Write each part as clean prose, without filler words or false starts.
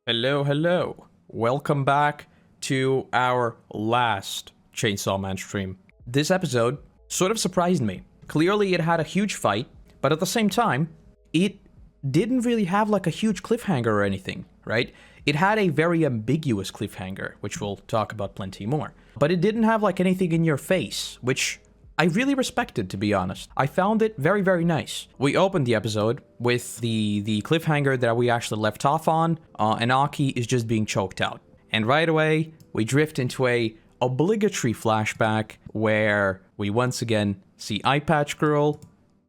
Hello, hello. Welcome back to our last Chainsaw Man stream. This episode sort of surprised me. Clearly it had a huge fight, but at the same time, it didn't really have like a huge cliffhanger or anything, right? It had a very ambiguous cliffhanger, which we'll talk about plenty more. But it didn't have like anything in your face, which I really respected, to be honest. I found it very, very nice. We opened the episode with the cliffhanger that we actually left off on, and Aki is just being choked out. And right away, we drift into a obligatory flashback where we once again see Eye Patch Girl,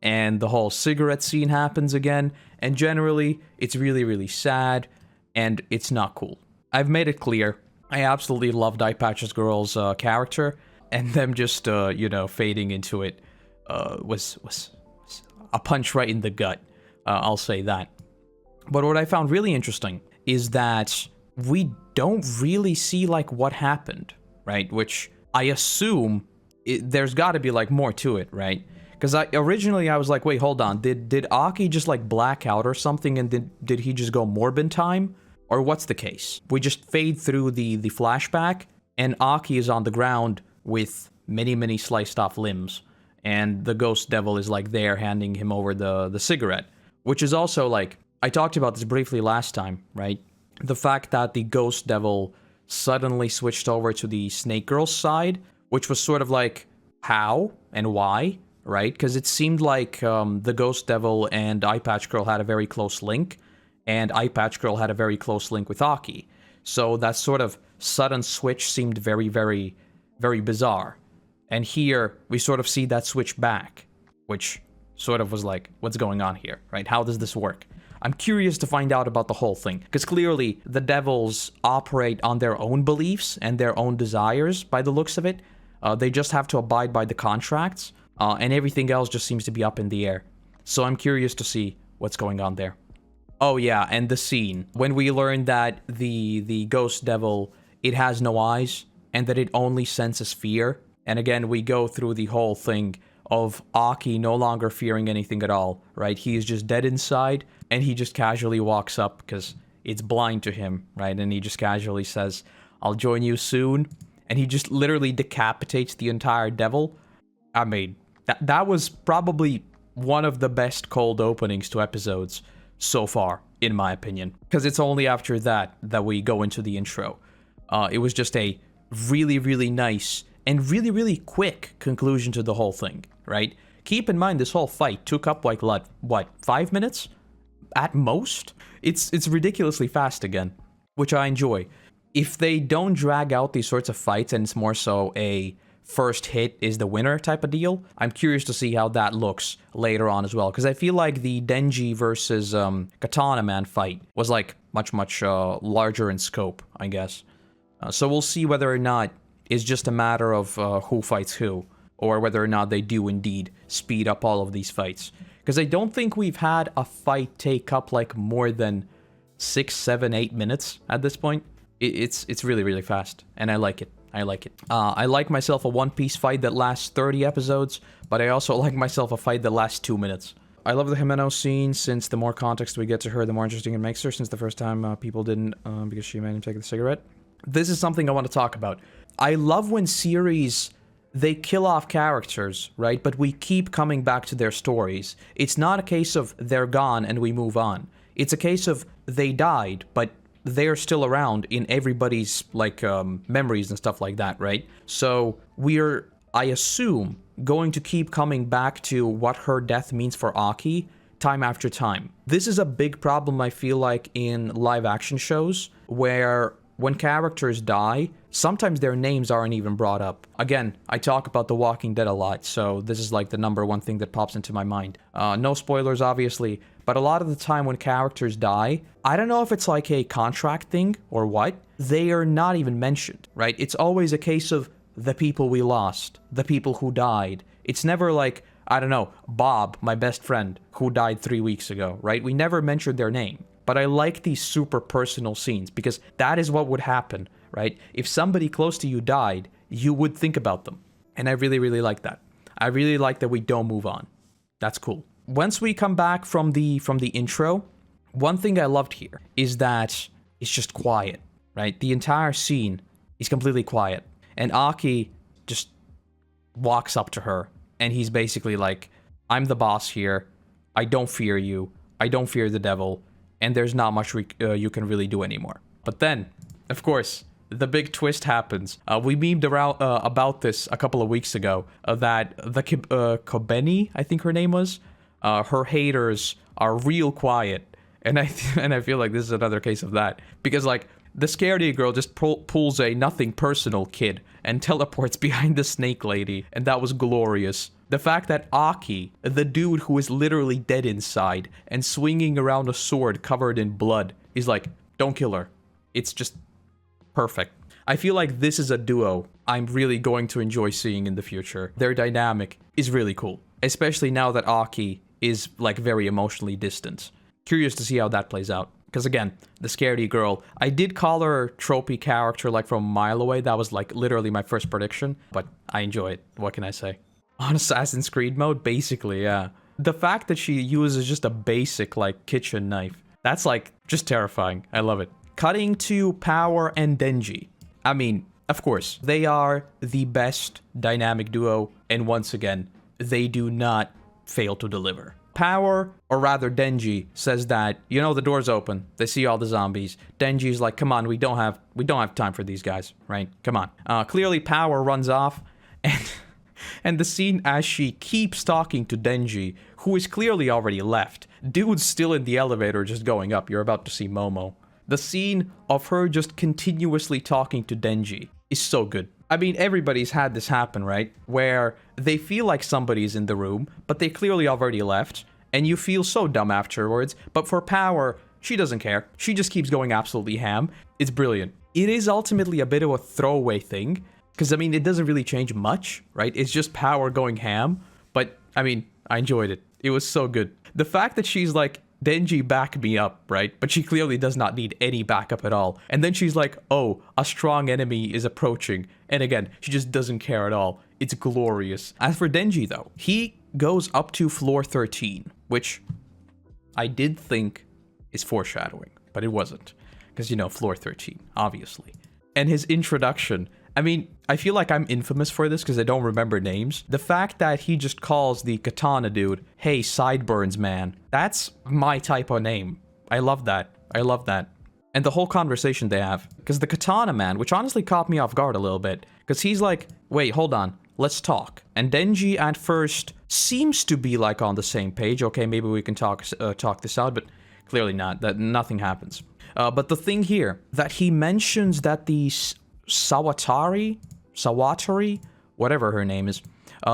and the whole cigarette scene happens again, and generally, it's really, really sad, and it's not cool. I've made it clear, I absolutely loved Eye Patch Girl's character, and them just, fading into it was a punch right in the gut. I'll say that. But what I found really interesting is that we don't really see, like, what happened, right? Which I assume there's got to be, like, more to it, right? Because originally I was like, wait, hold on. Did Aki just, like, black out or something, and did he just go Morbin time? Or what's the case? We just fade through the flashback, and Aki is on the ground with many sliced off limbs, and the ghost devil is like there handing him over the cigarette, which is also like, I talked about this briefly last time, right? The fact that the ghost devil suddenly switched over to the snake girl's side, which was sort of like, how and why, right? Because it seemed like the ghost devil and Eye Patch Girl had a very close link, and Eye Patch Girl had a very close link with Aki. So that sort of sudden switch seemed very bizarre. And here, we sort of see that switch back, which sort of was like, what's going on here, right? How does this work? I'm curious to find out about the whole thing, because clearly, the devils operate on their own beliefs and their own desires, by the looks of it. They just have to abide by the contracts, and everything else just seems to be up in the air. So I'm curious to see what's going on there. Oh yeah, and the scene. When we learn that the ghost devil, it has no eyes, and that it only senses fear. And again, we go through the whole thing of Aki no longer fearing anything at all, right? He is just dead inside, and he just casually walks up because it's blind to him, right? And he just casually says, I'll join you soon. And he just literally decapitates the entire devil. I mean, that was probably one of the best cold openings to episodes so far, in my opinion. Because it's only after that we go into the intro. It was just a really nice and really quick conclusion to the whole thing, right? Keep in mind, this whole fight took up like, what, 5 minutes? At most? It's ridiculously fast again, which I enjoy. If they don't drag out these sorts of fights and it's more so a first hit is the winner type of deal, I'm curious to see how that looks later on as well. Because I feel like the Denji versus Katana Man fight was like much larger in scope, I guess. So we'll see whether or not it's just a matter of who fights who, or whether or not they do indeed speed up all of these fights. Because I don't think we've had a fight take up like more than 6, 7, 8 minutes at this point. It's really fast, and I like it. I like myself a One Piece fight that lasts 30 episodes, but I also like myself a fight that lasts 2 minutes. I love the Himeno scene, since the more context we get to her, the more interesting it makes her, since the first time people didn't, because she made him take the cigarette. This is something I want to talk about. I love when series, they kill off characters, right? But we keep coming back to their stories. It's not a case of they're gone and we move on. It's a case of they died, but they're still around in everybody's, like, memories and stuff like that, right? So we're, I assume, going to keep coming back to what her death means for Aki time after time. This is a big problem, I feel like, in live-action shows, where when characters die, sometimes their names aren't even brought up. Again, I talk about The Walking Dead a lot, so this is like the #1 thing that pops into my mind. No spoilers, obviously, but a lot of the time when characters die, I don't know if it's like a contract thing or what, they are not even mentioned, right? It's always a case of the people we lost, the people who died. It's never like, I don't know, Bob, my best friend, who died 3 weeks ago, right? We never mentioned their name. But I like these super personal scenes, because that is what would happen, right? If somebody close to you died, you would think about them. And I really like that. I really like that we don't move on. That's cool. Once we come back from the intro, one thing I loved here is that is just quiet, right? The entire scene is completely quiet. And Aki just walks up to her, and he's basically like, I'm the boss here. I don't fear you. I don't fear the devil. And there's not much you can really do anymore. But then, of course, the big twist happens. We memed around about this a couple of weeks ago, that the Kobeni, I think her name was, her haters are real quiet. And I feel like this is another case of that. Because, like, the scaredy girl just pulls a nothing personal kid and teleports behind the snake lady, and that was glorious. The fact that Aki, the dude who is literally dead inside and swinging around a sword covered in blood, is like, don't kill her. It's just perfect. I feel like this is a duo I'm really going to enjoy seeing in the future. Their dynamic is really cool, especially now that Aki is, like, very emotionally distant. Curious to see how that plays out. Because again, the scaredy girl, I did call her a tropey character like from a mile away. That was like literally my first prediction, but I enjoy it. What can I say? On Assassin's Creed mode, basically, yeah. The fact that she uses just a basic like kitchen knife, that's like just terrifying. I love it. Cutting to Power and Denji. I mean, of course, they are the best dynamic duo, and once again, they do not fail to deliver. Power, or rather Denji, says that, you know, the door's open. They see all the zombies. Denji's like, come on, we don't have time for these guys, right? Come on. Clearly Power runs off, and the scene as she keeps talking to Denji, who is clearly already left. Dude's still in the elevator just going up. You're about to see Momo. The scene of her just continuously talking to Denji is so good. I mean, everybody's had this happen, right? Where they feel like somebody's in the room, but they clearly already left, and you feel so dumb afterwards. But for Power, she doesn't care. She just keeps going absolutely ham. It's brilliant. It is ultimately a bit of a throwaway thing, because, I mean, it doesn't really change much, right? It's just Power going ham, but, I mean, I enjoyed it. It was so good. The fact that she's like, Denji, back me up, right? But she clearly does not need any backup at all. And then she's like, oh, a strong enemy is approaching. And again, she just doesn't care at all. It's glorious. As for Denji, though, he goes up to floor 13, which I did think is foreshadowing, but it wasn't. Because, you know, floor 13, obviously. And his introduction, I mean, I feel like I'm infamous for this because I don't remember names. The fact that he just calls the Katana dude, hey, Side-burns, man. That's my type of name. I love that. I love that. And the whole conversation they have. Because the Katana man, which honestly caught me off guard a little bit. Because he's like, wait, hold on. Let's talk. And Denji at first seems to be like on the same page. Okay, maybe we can talk this out, but clearly not. That nothing happens. But the thing here, that he mentions that the Sawatari, whatever her name is,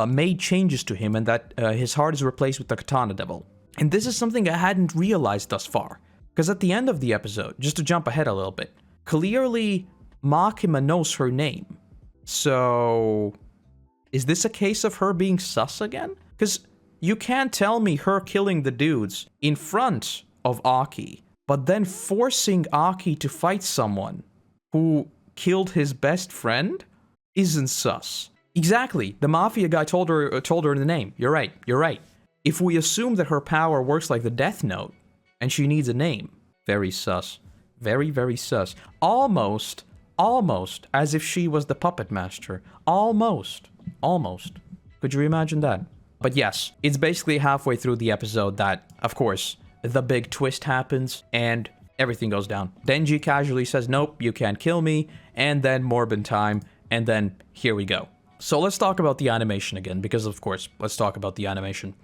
made changes to him, and that his heart is replaced with the Katana Devil. And this is something I hadn't realized thus far. Because at the end of the episode, just to jump ahead a little bit, clearly Makima knows her name. So, is this a case of her being sus again? Because you can't tell me her killing the dudes in front of Aki, but then forcing Aki to fight someone who killed his best friend isn't sus. Exactly. The mafia guy told her the name. You're right. You're right. If we assume that her power works like the Death Note and she needs a name, very sus. Very, very sus. Almost as if she was the puppet master. Almost. Could you imagine that? But yes, it's basically halfway through the episode that, of course, the big twist happens and everything goes down. Denji casually says, nope, you can't kill me, and then Morbin time, and then here we go. So let's talk about the animation again, because of course, let's talk about the animation.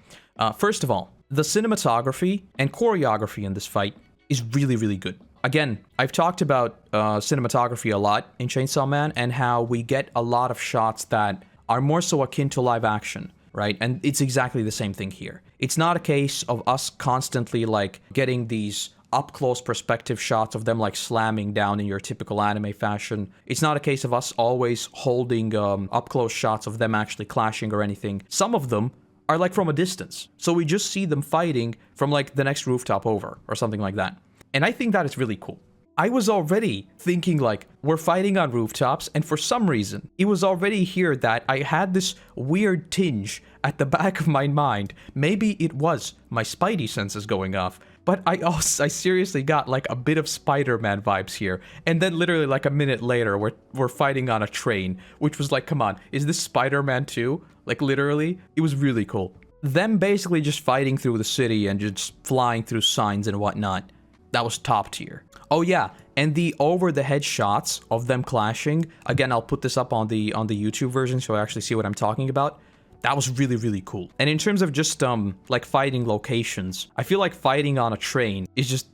First of all, the cinematography and choreography in this fight is really, really good. Again, I've talked about cinematography a lot in Chainsaw Man, and how we get a lot of shots that are more so akin to live action, right? And it's exactly the same thing here. It's not a case of us constantly like getting these up-close perspective shots of them like slamming down in your typical anime fashion. It's not a case of us always holding up-close shots of them actually clashing or anything. Some of them are like from a distance. So we just see them fighting from like the next rooftop over or something like that. And I think that is really cool. I was already thinking like, we're fighting on rooftops, and for some reason, it was already here that I had this weird tinge at the back of my mind. Maybe it was my spidey senses going off, but I seriously got like a bit of Spider-Man vibes here. And then literally like a minute later, we're fighting on a train, which was like, come on, is this Spider-Man 2? Like literally, it was really cool. Them basically just fighting through the city and just flying through signs and whatnot. That was top tier. Oh yeah, and the over-the-head shots of them clashing. Again, I'll put this up on the YouTube version so I actually see what I'm talking about. That was really, really cool. And in terms of just, like, fighting locations, I feel like fighting on a train is just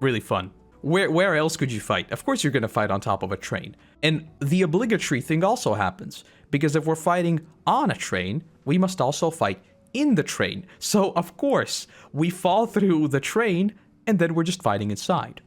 really fun. Where else could you fight? Of course you're gonna fight on top of a train. And the obligatory thing also happens, because if we're fighting on a train, we must also fight in the train. So, of course, we fall through the train, and then we're just fighting inside.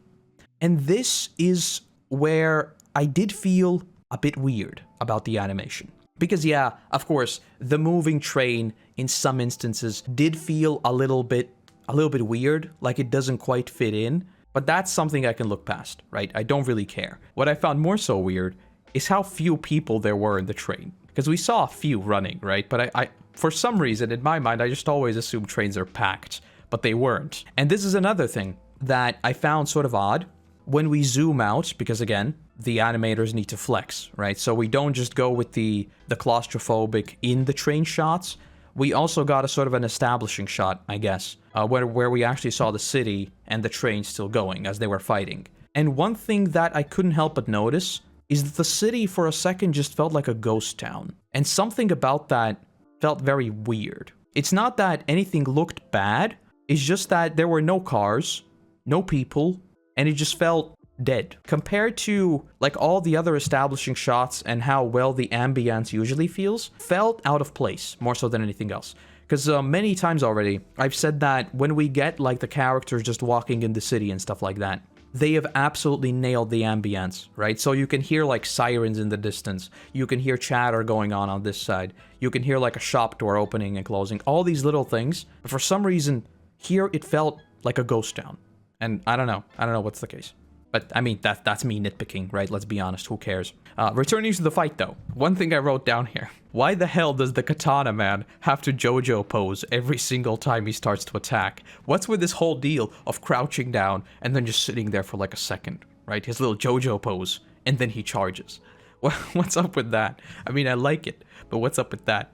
And this is where I did feel a bit weird about the animation. Because yeah, of course, the moving train in some instances did feel a little bit weird, like it doesn't quite fit in, but that's something I can look past, right? I don't really care. What I found more so weird is how few people there were in the train. Because we saw a few running, right? But I for some reason, in my mind, I just always assume trains are packed, but they weren't. And this is another thing that I found sort of odd. When we zoom out, because again, the animators need to flex, right? So we don't just go with the claustrophobic in the train shots. We also got a sort of an establishing shot, I guess, where we actually saw the city and the train still going as they were fighting. And one thing that I couldn't help but notice is that the city for a second just felt like a ghost town. And something about that felt very weird. It's not that anything looked bad, it's just that there were no cars, no people, and it just felt dead. Compared to like all the other establishing shots and how well the ambience usually feels, felt out of place more so than anything else. Because many times already, I've said that when we get like the characters just walking in the city and stuff like that, they have absolutely nailed the ambience, right? So you can hear like sirens in the distance, you can hear chatter going on this side, you can hear like a shop door opening and closing, all these little things. But for some reason, here it felt like a ghost town. And I don't know what's the case. But I mean, that's me nitpicking, right? Let's be honest, who cares? Returning to the fight though, one thing I wrote down here. Why the hell does the Katana man have to JoJo pose every single time he starts to attack? What's with this whole deal of crouching down and then just sitting there for like a second, right? His little JoJo pose, and then he charges. What's up with that? I mean, I like it, but what's up with that?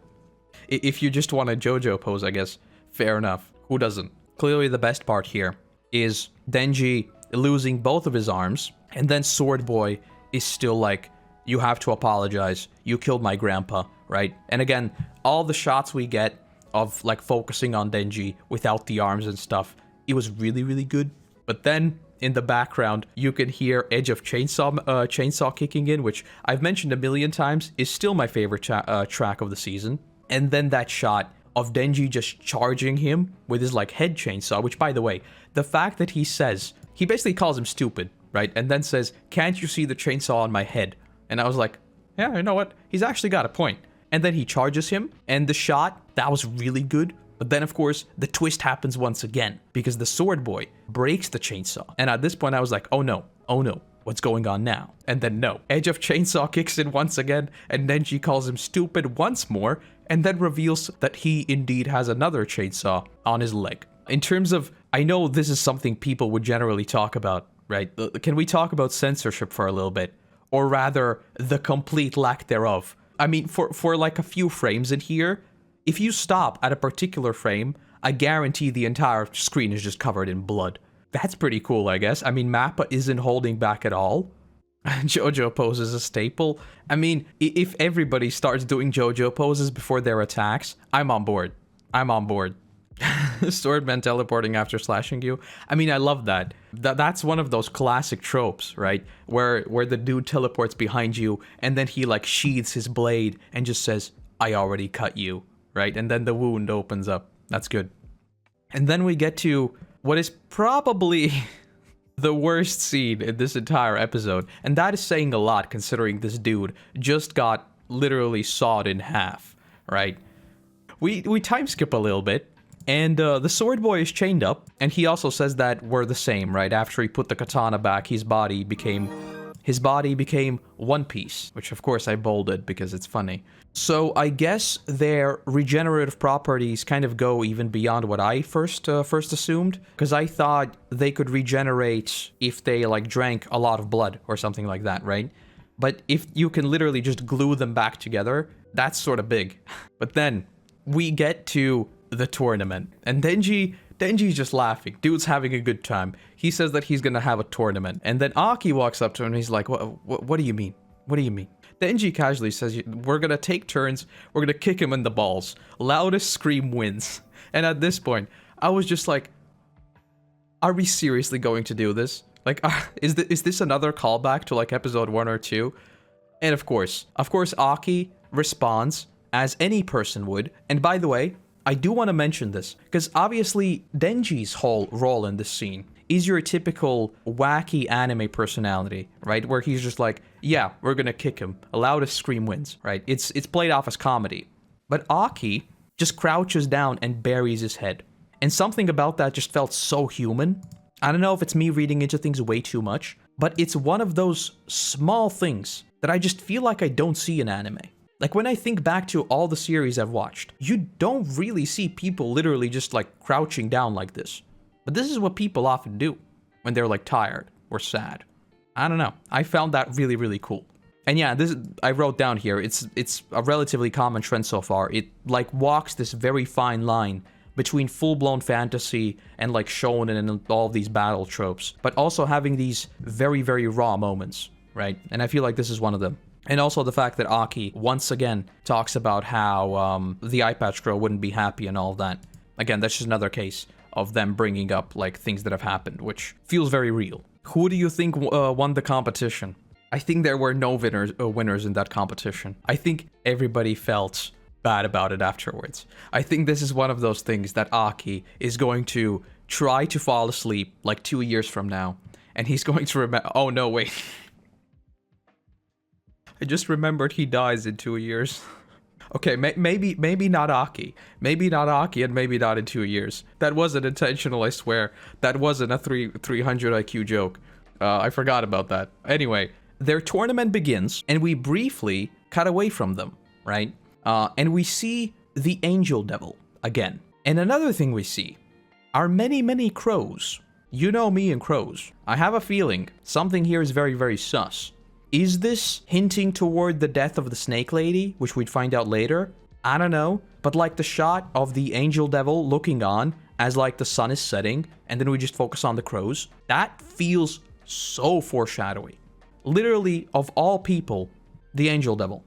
If you just want a JoJo pose, I guess, fair enough. Who doesn't? Clearly the best part here is Denji losing both of his arms, and then Sword Boy is still like, you have to apologize, you killed my grandpa, right? And again, all the shots we get of like focusing on Denji without the arms and stuff, it was really, really good. But then in the background, you can hear Edge of Chainsaw kicking in, which I've mentioned a million times, is still my favorite track of the season. And then that shot of Denji just charging him with his like head chainsaw, which by the way, the fact that he basically calls him stupid, right? And then says, can't you see the chainsaw on my head? And I was like, yeah, you know what? He's actually got a point. And then he charges him, and the shot, that was really good. But then, of course, the twist happens once again, because the Sword Boy breaks the chainsaw. And at this point, I was like, oh no, what's going on now? And then no, Edge of Chainsaw kicks in once again, and Denji calls him stupid once more, and then reveals that he indeed has another chainsaw on his leg. In terms of, I know this is something people would generally talk about, right? Can we talk about censorship for a little bit? Or rather, the complete lack thereof. I mean, for like a few frames in here, if you stop at a particular frame, I guarantee the entire screen is just covered in blood. That's pretty cool, I guess. I mean, Mappa isn't holding back at all. JoJo pose is a staple. I mean, if everybody starts doing JoJo poses before their attacks, I'm on board. Swordman teleporting after slashing you. I mean, I love that. That's one of those classic tropes, right? Where the dude teleports behind you and then he like sheathes his blade and just says, I already cut you, right? And then the wound opens up. That's good. And then we get to what is probably the worst scene in this entire episode. And that is saying a lot considering this dude just got literally sawed in half, right? We time skip a little bit. And the Sword Boy is chained up, and he also says that we're the same, right? After he put the katana back, his body became his body became one piece, which of course I bolded because it's funny. So I guess their regenerative properties kind of go even beyond what I first assumed, because I thought they could regenerate if they like drank a lot of blood or something like that, right? But if you can literally just glue them back together, that's sort of big. But then we get to the tournament, and Denji's just laughing. Dude's having a good time. He says that he's gonna have a tournament, and then Aki walks up to him and he's like, what do you mean? What do you mean? Denji casually says, we're gonna take turns, we're gonna kick him in the balls. Loudest scream wins. And at this point, I was just like, are we seriously going to do this? Like, is this another callback to like episode 1 or 2? And of course, Aki responds as any person would. And by the way, I do want to mention this, because obviously Denji's whole role in this scene is your typical wacky anime personality, right? Where he's just like, yeah, we're gonna kick him. Loudest scream wins, right? It's played off as comedy. But Aki just crouches down and buries his head. And something about that just felt so human. I don't know if it's me reading into things way too much, but it's one of those small things that I just feel like I don't see in anime. Like, when I think back to all the series I've watched, you don't really see people literally just like crouching down like this. But this is what people often do when they're like tired or sad. I don't know. I found that really, really cool. And yeah, this I wrote down here, it's a relatively common trend so far. It like walks this very fine line between full-blown fantasy and like shonen and all of these battle tropes, but also having these very, very raw moments, right? And I feel like this is one of them. And also the fact that Aki once again talks about how the eye patch girl wouldn't be happy and all of that. Again, that's just another case of them bringing up like things that have happened, which feels very real. Who do you think won the competition? I think there were no winners in that competition. I think everybody felt bad about it afterwards. I think this is one of those things that Aki is going to try to fall asleep like 2 years from now, and he's going to remember, oh no, wait. I just remembered he dies in 2 years. Okay, maybe not Aki. Maybe not Aki, and maybe not in 2 years. That wasn't intentional, I swear. That wasn't a 300 IQ joke. I forgot about that. Anyway, their tournament begins, and we briefly cut away from them, right? And we see the Angel Devil again. And another thing we see are many, many crows. You know me and crows. I have a feeling something here is very, very sus. Is this hinting toward the death of the Snake Lady, which we'd find out later? I don't know, but like the shot of the Angel Devil looking on as like the sun is setting, and then we just focus on the crows, that feels so foreshadowing. Literally, of all people, the Angel Devil.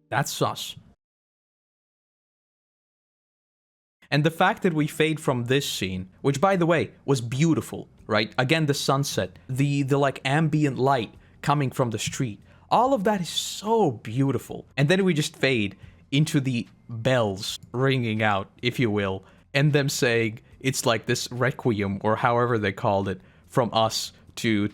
That's sus. And the fact that we fade from this scene, which by the way, was beautiful, right? Again, the sunset, the like ambient light coming from the street. All of that is so beautiful. And then we just fade into the bells ringing out, if you will, and them saying it's like this requiem, or however they called it, from us to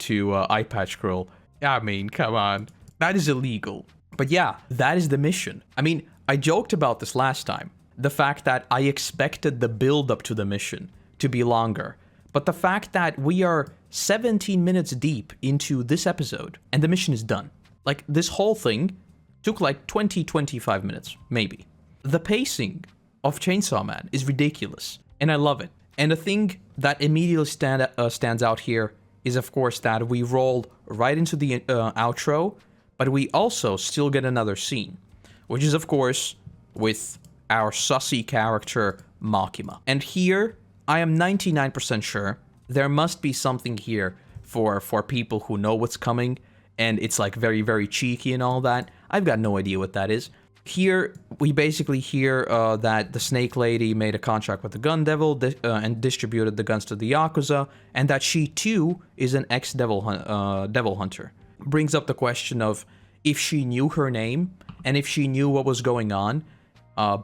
Eye Patch Girl. I mean, come on. That is illegal. But yeah, that is the mission. I mean, I joked about this last time. The fact that I expected the build-up to the mission to be longer. But the fact that we are 17 minutes deep into this episode, and the mission is done. Like, this whole thing took like 20-25 minutes, maybe. The pacing of Chainsaw Man is ridiculous, and I love it. And the thing that immediately stands out here is, of course, that we roll right into the outro, but we also still get another scene, which is, of course, with our sussy character, Makima. And here, I am 99% sure there must be something here for people who know what's coming, and it's like very, very cheeky and all that. I've got no idea what that is. Here, we basically hear that the Snake Lady made a contract with the Gun Devil and distributed the guns to the Yakuza, and that she too is an ex-devil devil hunter. Brings up the question of if she knew her name, and if she knew what was going on.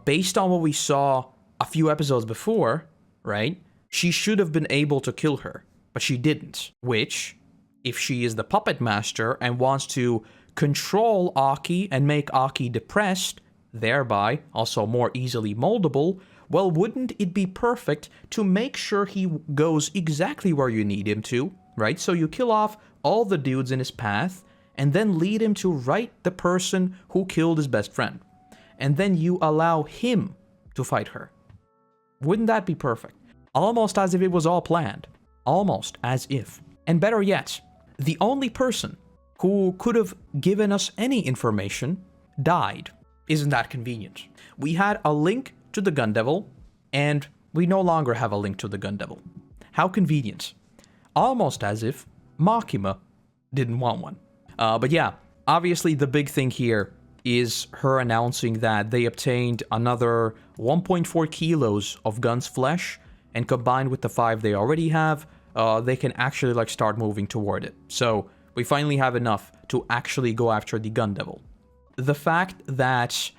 Based on what we saw a few episodes before, right? She should have been able to kill her, but she didn't. Which, if she is the puppet master and wants to control Aki and make Aki depressed, thereby also more easily moldable, well, wouldn't it be perfect to make sure he goes exactly where you need him to, right? So you kill off all the dudes in his path, and then lead him to right the person who killed his best friend. And then you allow him to fight her. Wouldn't that be perfect? Almost as if it was all planned. Almost as if. And better yet, the only person who could have given us any information died. Isn't that convenient? We had a link to the Gun Devil, and we no longer have a link to the Gun Devil. How convenient. Almost as if Makima didn't want one. But yeah, obviously the big thing here is her announcing that they obtained another 1.4 kilos of Gun's flesh, and combined with the 5 they already have, they can actually like start moving toward it. So we finally have enough to actually go after the Gun Devil. The fact that,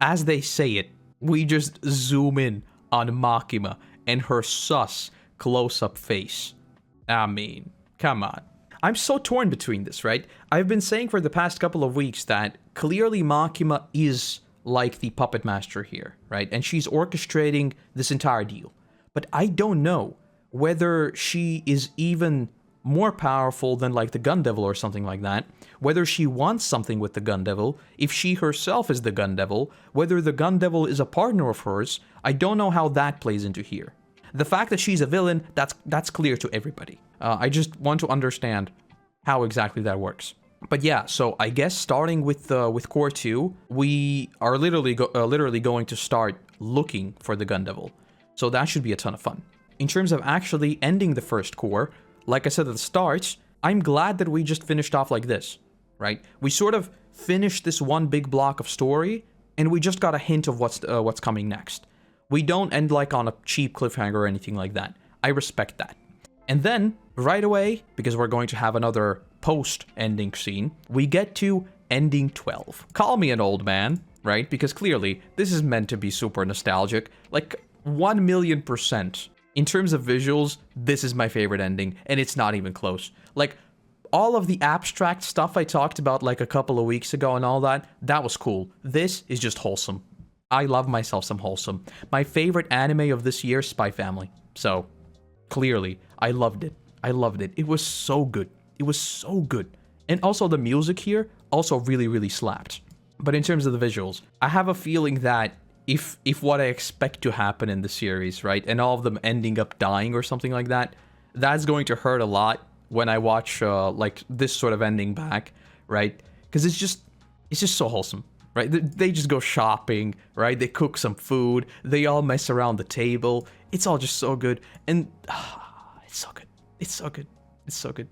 as they say it, we just zoom in on Makima and her sus close-up face. I mean, come on. I'm so torn between this, right? I've been saying for the past couple of weeks that clearly Makima is like the puppet master here, right? And she's orchestrating this entire deal. But I don't know whether she is even more powerful than like the Gun Devil or something like that, whether she wants something with the Gun Devil, if she herself is the Gun Devil, whether the Gun Devil is a partner of hers. I don't know how that plays into here. The fact that she's a villain, that's clear to everybody. I just want to understand how exactly that works. But yeah, so I guess starting with Core 2, we are literally going to start looking for the Gun Devil. So that should be a ton of fun. In terms of actually ending the first core, like I said at the start, I'm glad that we just finished off like this, right? We sort of finished this one big block of story, and we just got a hint of what's coming next. We don't end like on a cheap cliffhanger or anything like that. I respect that. And then, right away, because we're going to have another post-ending scene, we get to ending 12. Call me an old man, right? Because clearly, this is meant to be super nostalgic. Like, 1,000,000%. In terms of visuals, this is my favorite ending, and it's not even close. Like, all of the abstract stuff I talked about like a couple of weeks ago and all that, that was cool. This is just wholesome. I love myself some wholesome. My favorite anime of this year, Spy Family. So, clearly, I loved it. I loved it. It was so good. It was so good. And also the music here also really, really slapped. But in terms of the visuals, I have a feeling that if what I expect to happen in the series, right, and all of them ending up dying or something like that, that's going to hurt a lot when I watch like this sort of ending back, right? Because it's just so wholesome, right? They just go shopping, right? They cook some food. They all mess around the table. It's all just so good, and it's so good. It's so good. It's so good.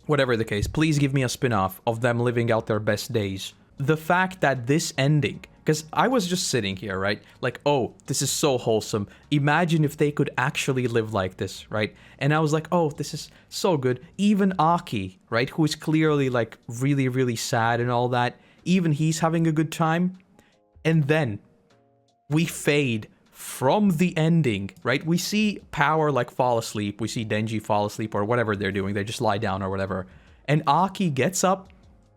Whatever the case, please give me a spin-off of them living out their best days. The fact that this ending, because I was just sitting here, right? Like, oh, this is so wholesome. Imagine if they could actually live like this, right? And I was like, oh, this is so good. Even Aki, right? Who is clearly like really, really sad and all that. Even he's having a good time. And then we fade from the ending, right? We see Power like fall asleep. We see Denji fall asleep or whatever they're doing. They just lie down or whatever. And Aki gets up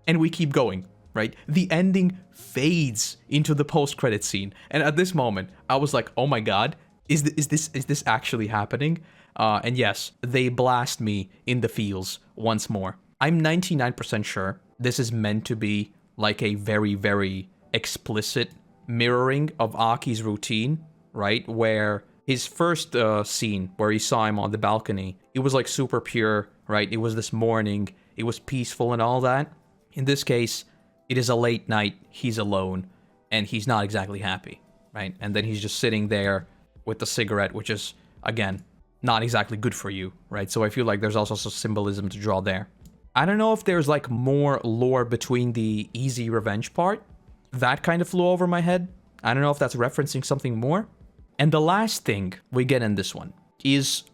and we keep going. Right? The ending fades into the post-credit scene. And at this moment, I was like, oh my god, is this actually happening? And yes, they blast me in the feels once more. I'm 99% sure this is meant to be like a very, very explicit mirroring of Aki's routine, right? Where his first scene, where he saw him on the balcony, it was like super pure, right? It was this morning, it was peaceful and all that. In this case, it is a late night, he's alone, and he's not exactly happy, right? And then he's just sitting there with the cigarette, which is, again, not exactly good for you, right? So I feel like there's also some symbolism to draw there. I don't know if there's like more lore between the easy revenge part. That kind of flew over my head. I don't know if that's referencing something more. And the last thing we get in this one is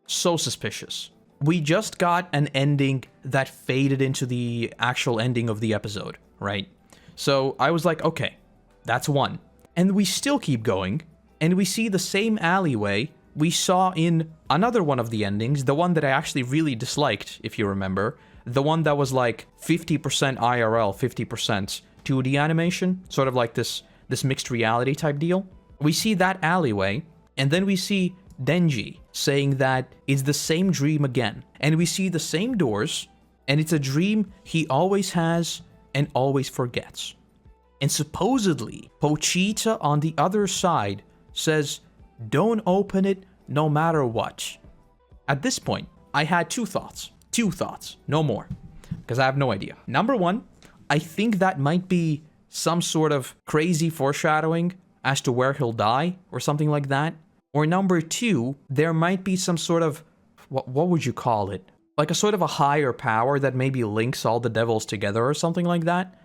so suspicious. We just got an ending that faded into the actual ending of the episode, right? So I was like, okay, that's one. And we still keep going, and we see the same alleyway we saw in another one of the endings, the one that I actually really disliked, if you remember. The one that was like 50% IRL, 50% 2D animation, sort of like this mixed reality type deal. We see that alleyway, and then we see Denji saying that it's the same dream again. And we see the same doors, And it's a dream he always has and always forgets. And supposedly, Pochita on the other side says, don't open it no matter what. At this point, I had two thoughts, no more, because I have no idea. Number one, I think that might be some sort of crazy foreshadowing as to where he'll die or something like that. Or number two, there might be some sort of, what would you call it? Like a sort of a higher power that maybe links all the devils together or something like that.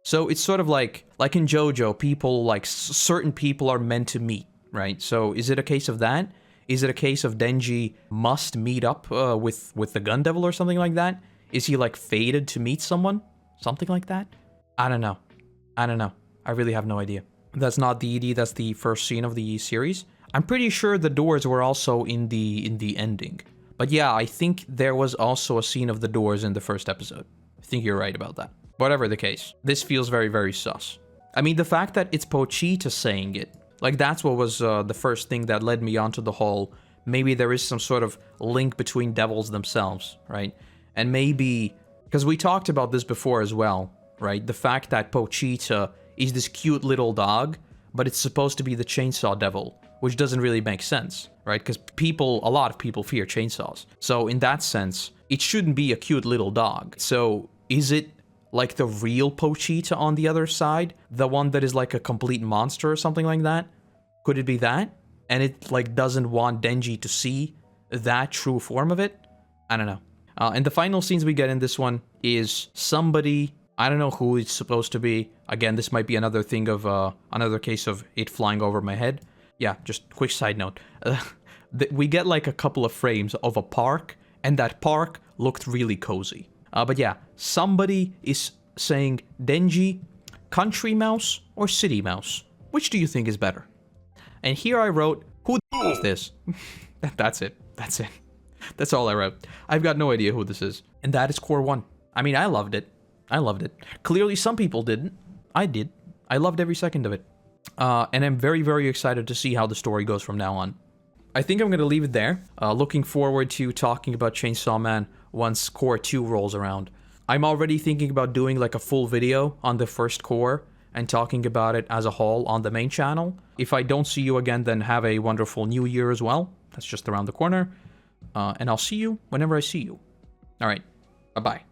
So it's sort of like in JoJo, people, like certain people are meant to meet, right? So is it a case of that? Is it a case of Denji must meet up with the Gun Devil or something like that? Is he like fated to meet someone? Something like that? I don't know. I really have no idea. That's not the ED, that's the first scene of the series. I'm pretty sure the doors were also in the ending. But yeah, I think there was also a scene of the doors in the first episode. I think you're right about that. Whatever the case, this feels very, very sus. I mean, the fact that it's Pochita saying it, like that's what was the first thing that led me onto the whole, maybe there is some sort of link between devils themselves, right? And maybe, because we talked about this before as well, right? The fact that Pochita is this cute little dog, but it's supposed to be the chainsaw devil, which doesn't really make sense, right? Because a lot of people fear chainsaws. So in that sense, it shouldn't be a cute little dog. So is it like the real Pochita on the other side? The one that is like a complete monster or something like that? Could it be that? And it like doesn't want Denji to see that true form of it? I don't know. And the final scenes we get in this one is somebody, I don't know who it's supposed to be. Again, this might be another thing of, another case of it flying over my head. Yeah, just quick side note. We get like a couple of frames of a park, and that park looked really cozy. But yeah, somebody is saying, Denji, country mouse or city mouse? Which do you think is better? And here I wrote, who the is this? That's it. That's all I wrote. I've got no idea who this is. And that is Core 1. I mean, I loved it. Clearly some people didn't. I did. I loved every second of it. And I'm very, very excited to see how the story goes from now on. I think I'm going to leave it there. Looking forward to talking about Chainsaw Man once Core 2 rolls around. I'm already thinking about doing like a full video on the first Core and talking about it as a whole on the main channel. If I don't see you again, then have a wonderful new year as well. That's just around the corner. And I'll see you whenever I see you. All right. Bye-bye.